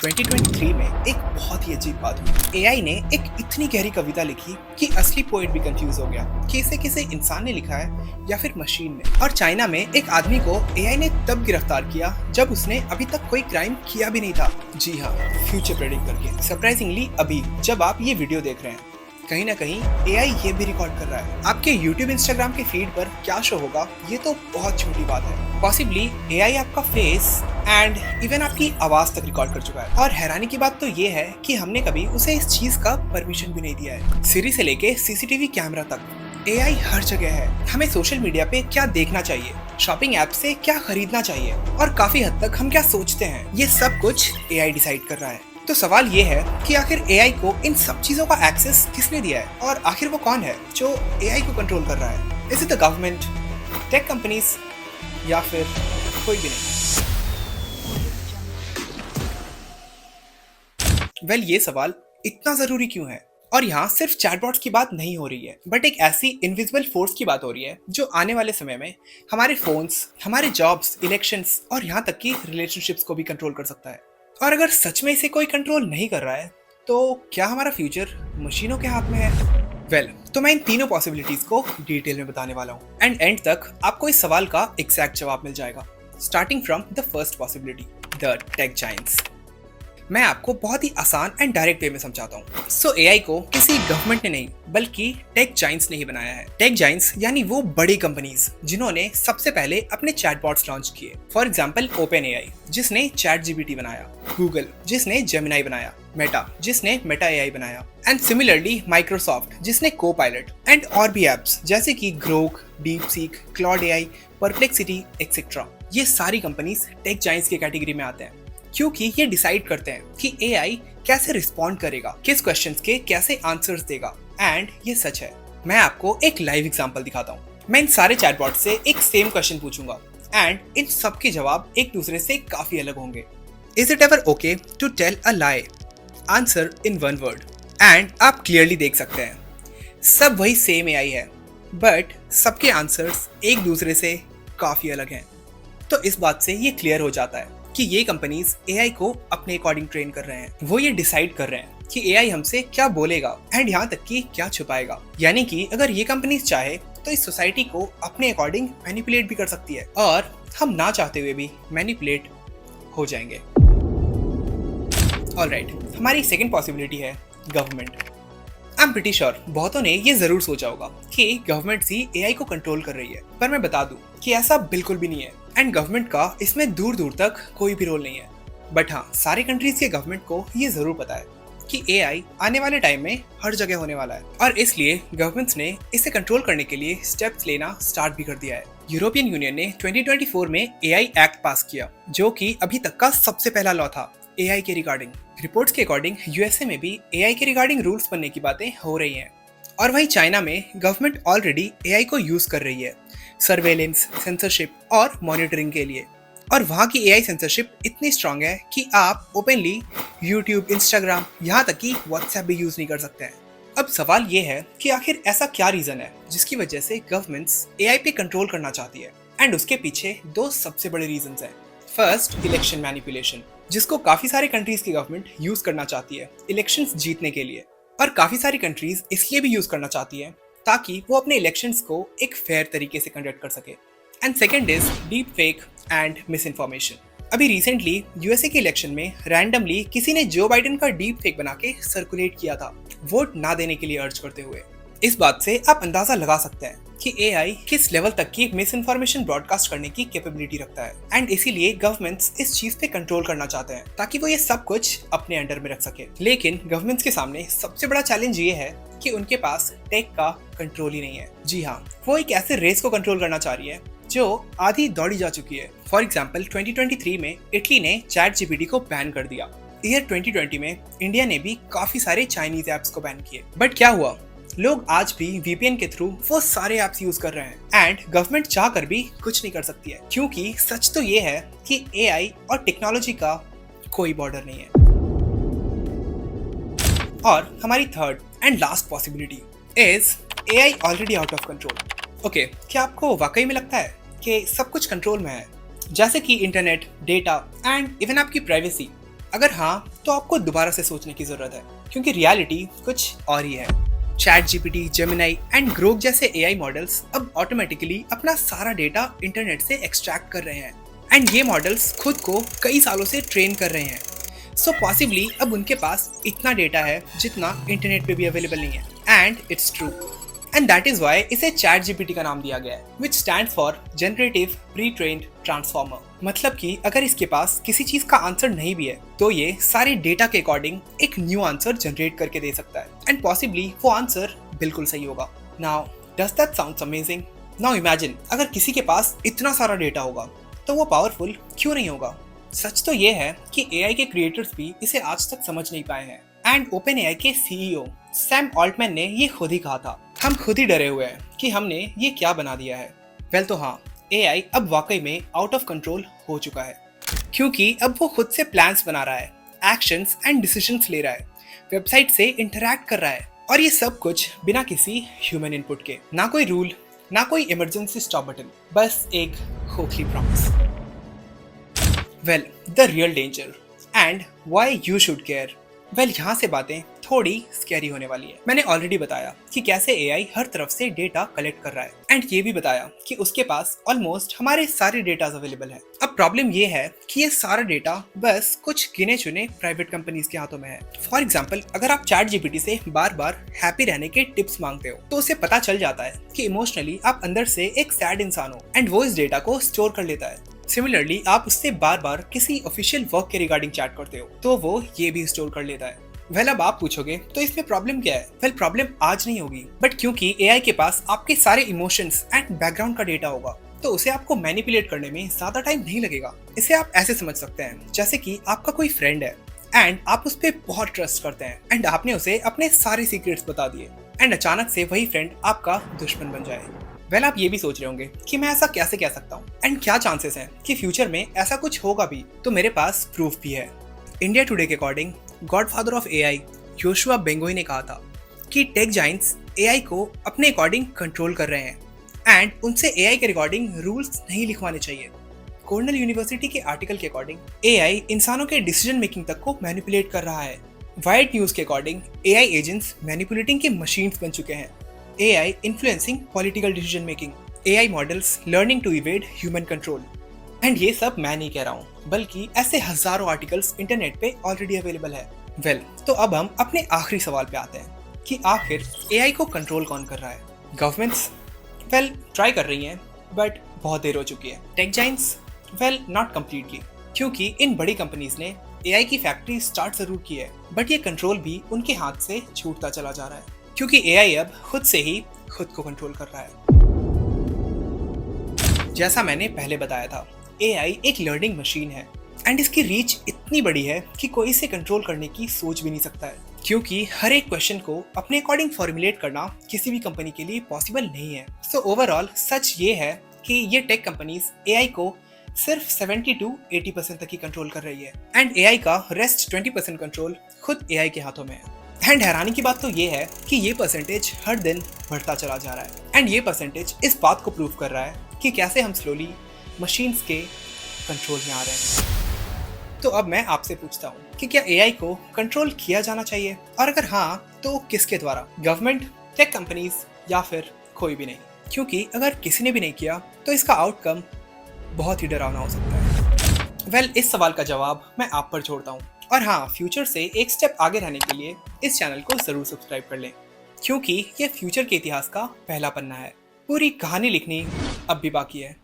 2023 में एक बहुत ही अजीब बात हुई। एआई ने एक इतनी गहरी कविता लिखी कि असली पोएट भी कंफ्यूज हो गया कि इसे किसी इंसान ने लिखा है या फिर मशीन ने। और चाइना में एक आदमी को एआई ने तब गिरफ्तार किया जब उसने अभी तक कोई क्राइम किया भी नहीं था। जी हाँ, फ्यूचर प्रेडिक्ट करके। सरप्राइजिंगली अभी जब आप ये वीडियो देख रहे हैं, कहीं ना कहीं एआई ये भी रिकॉर्ड कर रहा है। आपके YouTube, Instagram के फीड पर क्या शो होगा ये तो बहुत छोटी बात है। पॉसिबली एआई आपका फेस एंड इवन आपकी आवाज तक रिकॉर्ड कर चुका है। और हैरानी की बात तो ये है कि हमने कभी उसे इस चीज का परमिशन भी नहीं दिया है। सिरी से लेके सीसीटीवी कैमरा तक एआई हर जगह है। हमें सोशल मीडिया पे क्या देखना चाहिए, शॉपिंग ऐप से क्या खरीदना चाहिए और काफी हद तक हम क्या सोचते हैं, ये सब कुछ एआई डिसाइड कर रहा है। तो सवाल ये है कि आखिर एआई को इन सब चीजों का एक्सेस किसने दिया है और आखिर वो कौन है जो एआई को कंट्रोल कर रहा है? Is it the government, tech companies या फिर कोई भी नहीं? वेल, ये सवाल इतना जरूरी क्यों है? और यहाँ सिर्फ चैटबॉट्स की बात नहीं हो रही है, बट एक ऐसी इनविजिबल फोर्स की बात हो रही है जो आने वाले समय में हमारे फोन्स, हमारे जॉब्स, इलेक्शंस और यहाँ तक कि रिलेशनशिप्स को भी कंट्रोल कर सकता है। और अगर सच में इसे कोई कंट्रोल नहीं कर रहा है तो क्या हमारा फ्यूचर मशीनों के हाथ में है? वेल, तो मैं इन तीनों पॉसिबिलिटीज को डिटेल में बताने वाला हूँ एंड एंड तक आपको इस सवाल का एग्जैक्ट जवाब मिल जाएगा। Starting from the first possibility, the tech giants. मैं आपको बहुत ही आसान एंड डायरेक्ट वे में समझाता हूँ। सो एआई को किसी गवर्नमेंट ने नहीं बल्कि टेक जायंट्स ने ही बनाया है। टेक जायंट्स यानी वो बड़ी कंपनीज जिन्होंने सबसे पहले अपने चैटबॉट्स लॉन्च किए। फॉर एग्जांपल ओपन एआई जिसने चैट जीपीटी बनाया, गूगल जिसने जेमिनाई बनाया, मेटा जिसने मेटा एआई बनाया एंड सिमिलरली माइक्रोसॉफ्ट जिसने कोपायलट एंड और भी एप्स जैसे कि Grok, DeepSeek, Claude AI, perplexity etcetera. ये सारी कंपनीज टेक जायंट्स की कैटेगरी में आते हैं क्योंकि ये डिसाइड करते हैं कि एआई कैसे रिस्पॉन्ड करेगा, किस क्वेश्चंस के कैसे आंसर्स देगा। एंड ये सच है। मैं आपको एक लाइव एग्जांपल दिखाता हूँ। मैं इन सारे चैटबॉट से एक सेम क्वेश्चन पूछूंगा एंड इन सब के जवाब एक दूसरे से काफी अलग होंगे। Is it ever okay to tell a lie? Answer in one word. And आप क्लियरली देख सकते हैं सब वही सेम एआई है बट सबके आंसर्स एक दूसरे से काफी अलग हैं। तो इस बात से ये क्लियर हो जाता है कि ये कंपनीज एआई को अपने अकॉर्डिंग ट्रेन कर रहे हैं। वो ये डिसाइड कर रहे हैं कि एआई हमसे क्या बोलेगा एंड यहाँ तक कि क्या छुपाएगा। यानी कि अगर ये कंपनीज चाहे तो इस सोसाइटी को अपने अकॉर्डिंग मैनिपुलेट भी कर सकती है और हम ना चाहते हुए भी मैनिपुलेट हो जाएंगे। ऑलराइट, हमारी सेकंड पॉसिबिलिटी है government. I am pretty sure बहुतों ने ये जरूर सोचा होगा कि गवर्नमेंट ही एआई को कंट्रोल कर रही है, पर मैं बता दूं कि ऐसा बिल्कुल भी नहीं है एंड गवर्नमेंट का इसमें दूर दूर तक कोई भी रोल नहीं है। बट हाँ, सारे कंट्रीज के गवर्नमेंट को ये जरूर पता है कि एआई आने वाले टाइम में हर जगह होने वाला है और इसलिए गवर्नमेंट्स ने इसे कंट्रोल करने के लिए स्टेप्स लेना स्टार्ट भी कर दिया है। यूरोपियन यूनियन ने 2024 में एआई एक्ट पास किया जो कि अभी तक का सबसे पहला लॉ था एआई के रिगार्डिंग। रिपोर्ट्स के अकॉर्डिंग यूएसए में भी एआई के रिगार्डिंग रूल्स बनने की बातें हो रही हैं और वहीं चाइना में गवर्नमेंट ऑलरेडी एआई को यूज कर रही है सर्वेलेंस, सेंसरशिप और मॉनिटरिंग के लिए। और वहाँ की एआई सेंसरशिप इतनी स्ट्रांग है कि आप ओपनली यूट्यूब, इंस्टाग्राम, यहाँ तक कि व्हाट्सएप भी यूज नहीं कर सकते हैं। अब सवाल ये है कि आखिर ऐसा क्या रीजन है जिसकी वजह से गवर्नमेंट्स एआई पे कंट्रोल करना चाहती है? एंड उसके पीछे दो सबसे बड़े रीजन हैं। फर्स्ट, इलेक्शन मैनिपुलेशन, जिसको काफी सारे कंट्रीज की गवर्नमेंट यूज करना चाहती है इलेक्शंस जीतने के लिए। और काफी सारी कंट्रीज इसलिए भी यूज करना चाहती है ताकि वो अपने इलेक्शंस को एक फेयर तरीके से कंडक्ट कर सके। And second is deep fake and miss information. अभी रिसेंटली यूएसए के इलेक्शन में रैंडमली किसी ने जो बाइडेन का डीप फेक बना के सर्कुलेट किया था वोट ना देने के लिए अर्ज करते हुए। इस बात से आप अंदाजा लगा सकते हैं कि एआई किस लेवल तक की मिस इन्फॉर्मेशन ब्रॉडकास्ट करने की कैपेबिलिटी रखता है एंड इसीलिए गवर्नमेंट्स इस चीज पे कंट्रोल करना चाहते हैं ताकि वो ये सब कुछ अपने अंडर में रख सके। लेकिन गवर्नमेंट्स के सामने सबसे बड़ा चैलेंज ये है कि उनके पास टेक का कंट्रोल ही नहीं है। जी हाँ, वो एक ऐसे रेस को कंट्रोल करना चाह रही है जो आधी दौड़ी जा चुकी है। फॉर एग्जाम्पल 2023 में इटली ने चैट जीपीटी को बैन कर दिया। ईयर 2020 में इंडिया ने भी काफी सारे चाइनीज एप्स को बैन किए। बट क्या हुआ? लोग आज भी वीपीएन के थ्रू वो सारे एप्स यूज कर रहे हैं एंड गवर्नमेंट चाह कर भी कुछ नहीं कर सकती है क्योंकि सच तो ये है कि एआई और टेक्नोलॉजी का कोई बॉर्डर नहीं है। और हमारी third and last possibility is AI already out of control. Okay, क्या आपको वाकई में लगता है कि सब कुछ कंट्रोल में है जैसे कि इंटरनेट, डेटा एंड इवन आपकी प्राइवेसी? अगर हाँ, तो आपको दोबारा से सोचने की जरूरत है, क्योंकि रियलिटी कुछ और ही है। Chat GPT, Gemini and Grok जैसे एआई मॉडल्स अब ऑटोमेटिकली अपना सारा डेटा इंटरनेट से एक्सट्रैक्ट कर रहे हैं एंड ये मॉडल्स खुद को कई सालों से ट्रेन कर रहे हैं। सो पॉसिबली अब उनके पास इतना डेटा है जितना इंटरनेट पे भी अवेलेबल नहीं है and it's true. And that is why इसे चैट जीपीटी का नाम दिया गया है, which stand for generative pre trained transformer. मतलब कि अगर इसके पास किसी चीज का आंसर नहीं भी है तो ये सारे डेटा के अकॉर्डिंग एक न्यू आंसर जनरेट करके दे सकता है एंड पॉसिबली वो आंसर बिल्कुल सही होगा। Now does that sounds amazing? Now imagine अगर किसी के पास इतना सारा डेटा होगा तो वो पावरफुल क्यों नहीं होगा? सच तो ये है कि एआई के क्रिएटर्स भी इसे आज तक समझ नहीं पाए हैं एंड ओपन एआई के सीईओ सैम ऑल्टमैन ने ये खुद ही कहा था, हम खुद ही डरे हुए हैं कि हमने ये क्या बना दिया है। वेल तो हाँ, एआई अब वाकई में आउट ऑफ कंट्रोल हो चुका है, क्योंकि अब वो खुद से प्लान्स बना रहा है, एक्शंस एंड डिसीजंस ले रहा है, वेबसाइट से इंटरैक्ट कर रहा है और ये सब कुछ बिना किसी ह्यूमन इनपुट के। ना कोई रूल, ना कोई इमरजेंसी स्टॉप बटन, बस एक खोखली promise. Well, the real danger and why you should care. Well, यहाँ से बातें थोड़ी स्कैरी होने वाली है। मैंने ऑलरेडी बताया कि कैसे एआई हर तरफ से डेटा कलेक्ट कर रहा है एंड ये भी बताया कि उसके पास ऑलमोस्ट हमारे सारे डेटा अवेलेबल है। अब प्रॉब्लम ये है कि ये सारा डेटा बस कुछ गिने चुने प्राइवेट कंपनीज के हाथों में है। फॉर एग्जाम्पल, अगर आप चैट जीपीटी से बार बार हैप्पी रहने के टिप्स मांगते हो तो उसे पता चल जाता है कि इमोशनली आप अंदर से एक सैड इंसान हो एंड वो इस डेटा को स्टोर कर लेता है। सिमिलरली, आप उससे बार बार किसी ऑफिशियल वर्क के रिगार्डिंग चैट करते हो तो वो ये भी स्टोर कर लेता है। वेल, अब आप पूछोगे तो इसमें प्रॉब्लम क्या है? वेल, प्रॉब्लम आज नहीं होगी, बट क्योंकि एआई के पास आपके सारे इमोशंस एंड बैकग्राउंड का डेटा होगा तो उसे आपको मैनिपुलेट करने में ज्यादा टाइम नहीं लगेगा। इसे आप ऐसे समझ सकते हैं जैसे कि आपका कोई फ्रेंड है एंड आप उस पर बहुत ट्रस्ट करते हैं एंड आपने उसे अपने सारे सीक्रेट्स बता दिए एंड अचानक से वही फ्रेंड आपका दुश्मन बन जाए। वेल, आप ये भी सोच रहे होंगे कि मैं ऐसा कैसे कह सकता हूँ एंड क्या चांसेस हैं कि फ्यूचर में ऐसा कुछ होगा भी। तो मेरे पास प्रूफ भी है। इंडिया टुडे के according godfather of AI Yoshua Bengio ने कहा था कि टेक जाइंट्स एआई को अपने अकॉर्डिंग कंट्रोल कर रहे हैं एंड उनसे एआई के रिकॉर्डिंग रूल्स नहीं लिखवाने चाहिए। कॉर्नेल यूनिवर्सिटी के आर्टिकल के अकॉर्डिंग एआई इंसानों के डिसीजन मेकिंग तक को मैनिपुलेट कर रहा है। वाइड न्यूज के अकॉर्डिंग एआई एजेंट्स मैनिपुलेटिंग के मशीन्स बन चुके हैं। AI influencing political decision making, AI models learning to evade human control. And ये सब मैं नहीं कह रहा हूँ, बल्कि ऐसे हजारों आर्टिकल्स इंटरनेट पे ऑलरेडी अवेलेबल है। वेल, तो अब हम अपने आखिरी सवाल पे आते हैं कि आखिर एआई को कंट्रोल कौन कर रहा है? गवर्नमेंट्स? वेल, ट्राई कर रही हैं, बट बहुत देर हो चुकी है। Take Giants? Well, not completely, क्योंकि इन बड़ी कंपनीज ने एआई की फैक्ट्री स्टार्ट जरूर की है, बट ये कंट्रोल भी उनके हाथ से छूटता चला जा रहा है, क्योंकि एआई अब खुद से ही खुद को कंट्रोल कर रहा है। जैसा मैंने पहले बताया था, एआई एक लर्निंग मशीन है एंड इसकी रीच इतनी बड़ी है कि कोई इसे कंट्रोल करने की सोच भी नहीं सकता है, क्योंकि हर एक क्वेश्चन को अपने अकॉर्डिंग फॉर्मुलेट करना किसी भी कंपनी के लिए पॉसिबल नहीं है। सो ओवरऑल सच ये है कि ये टेक कंपनीज एआई को सिर्फ 70 to 80% तक ही कंट्रोल कर रही है एंड एआई का रेस्ट 20% कंट्रोल खुद एआई के हाथों में है। एंड हैरानी की बात तो ये है कि ये परसेंटेज हर दिन बढ़ता चला जा रहा है एंड ये परसेंटेज इस बात को प्रूव कर रहा है कि कैसे हम स्लोली मशीन्स के कंट्रोल में आ रहे हैं। तो अब मैं आपसे पूछता हूँ कि क्या एआई को कंट्रोल किया जाना चाहिए, और अगर हाँ तो किसके द्वारा? गवर्नमेंट, टेक कंपनीज या फिर कोई भी नहीं? क्योंकि अगर किसी ने भी नहीं किया तो इसका आउटकम बहुत ही डरावना हो सकता है। वेल, इस सवाल का जवाब मैं आप पर छोड़ता हूँ, और हाँ, फ्यूचर से एक स्टेप आगे रहने के लिए इस चैनल को जरूर सब्सक्राइब कर लें, क्योंकि ये फ्यूचर के इतिहास का पहला पन्ना है। पूरी कहानी लिखनी अब भी बाकी है।